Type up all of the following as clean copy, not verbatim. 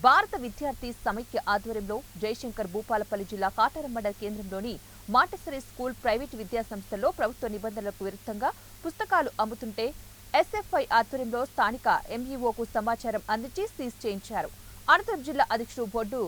భారత విద్యార్థి సమైక్య ఆధ్వర్యంలో జయశంకర్ భూపాలపల్లి జిల్లా కాటారం మండల కేంద్రంలోని మాంటెసరీ స్కూల్ ప్రైవేటు విద్యాసంస్థల్లో ప్రభుత్వ నిబంధనలకు విరుద్ధంగా పుస్తకాలు అమ్ముతుంటే ఎస్ఎఫ్ఐ ఆధ్వర్యంలో స్థానిక ఎంఈఓకు సమాచారం అందించి సీజ్ చేయించారు. అనంతరం జిల్లా అధ్యక్షుడు బొడ్డు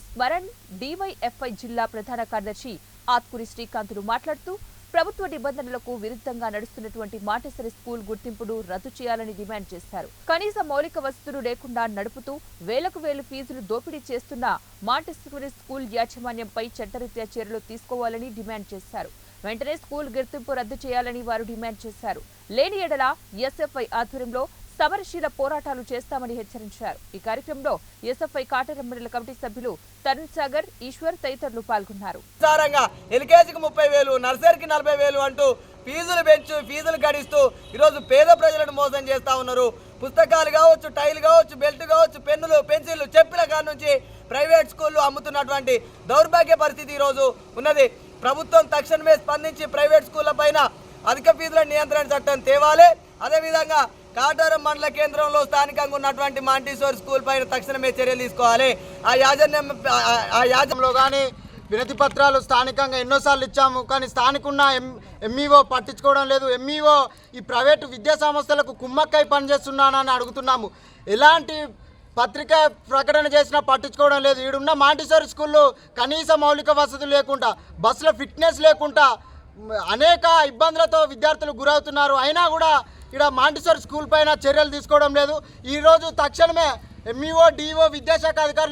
స్మరణ్, డివైఎఫ్ఐ జిల్లా ప్రధాన కార్యదర్శి ఆత్కూరి శ్రీకాంతులు మాట్లాడుతూ ప్రభుత్వ నిబంధనలకు విరుద్ధంగా నడుస్తున్నటువంటి మాంటెసరీ స్కూల్ గుర్తింపును రద్దు చేయాలని డిమాండ్ చేశారు. కనీస మౌలిక వసతులు లేకుండా నడుపుతూ వేలకు వేలు ఫీజులు దోపిడీ చేస్తున్న మాంటెసరీ స్కూల్ యాజమాన్యంపై చట్టరీత్యా చర్యలు తీసుకోవాలని డిమాండ్ చేశారు. వెంటనే స్కూల్ గుర్తింపు రద్దు చేయాలని వారు డిమాండ్ చేశారు. లేని ఎడల ఎస్ఎఫ్ఐ ఆధ్వర్యంలో సమరశీల పోరాటాలు చేస్తామని హెచ్చరించారు. ఈ కార్యక్రమంలో ఎస్ఎఫ్ఐ కాటారం మండల కమిటీ సభ్యులు తరుణ్ సాగర్, ఈశ్వర్ తదితరులు పాల్గొన్నారు. ఎల్కేజీకి 30,000, నర్సరీకి 40,000 అంటూ ఫీజులు గడిస్తూ ఈరోజు పేద ప్రజలను మోసం చేస్తా ఉన్నారు. పుస్తకాలు కావచ్చు, టైల్ కావచ్చు, బెల్ట్ కావచ్చు, పెన్నులు, పెన్సిళ్లు, చెప్పుల కాడ నుంచి ప్రైవేట్ స్కూళ్లు అమ్ముతున్నటువంటి దౌర్భాగ్య పరిస్థితి ఈరోజు ఉన్నది. ప్రభుత్వం తక్షణమే స్పందించి ప్రైవేట్ స్కూళ్ల పైన అధిక ఫీజుల నియంత్రణ చట్టం తేవాలి. అదేవిధంగా కాటారం మండల కేంద్రంలో స్థానికంగా ఉన్నటువంటి మాంటెసరీ స్కూల్ పైన తక్షణమే చర్యలు తీసుకోవాలి. ఆ యాజంలో కానీ వినతి పత్రాలు స్థానికంగా ఎన్నోసార్లు ఇచ్చాము, కానీ స్థానికున్న ఎంఈఓ పట్టించుకోవడం లేదు. ఎంఈఓ ఈ ప్రైవేటు విద్యా సంస్థలకు కుమ్మక్కై పనిచేస్తున్నానని అడుగుతున్నాము. ఎలాంటి పత్రిక ప్రకటన చేసినా పట్టించుకోవడం లేదు. ఈడున్న మాంటెసరీ స్కూళ్ళు కనీస మౌలిక వసతులు లేకుండా, బస్సులో ఫిట్నెస్ లేకుండా అనేక ఇబ్బందులతో విద్యార్థులు గురవుతున్నారు. అయినా కూడా ఇక్కడ మాంటెసరీ స్కూల్ పైన చర్యలు తీసుకోవడం లేదు. ఈరోజు తక్షణమే ఎంఈఓ, డిఓ, విద్యాశాఖ అధికారులు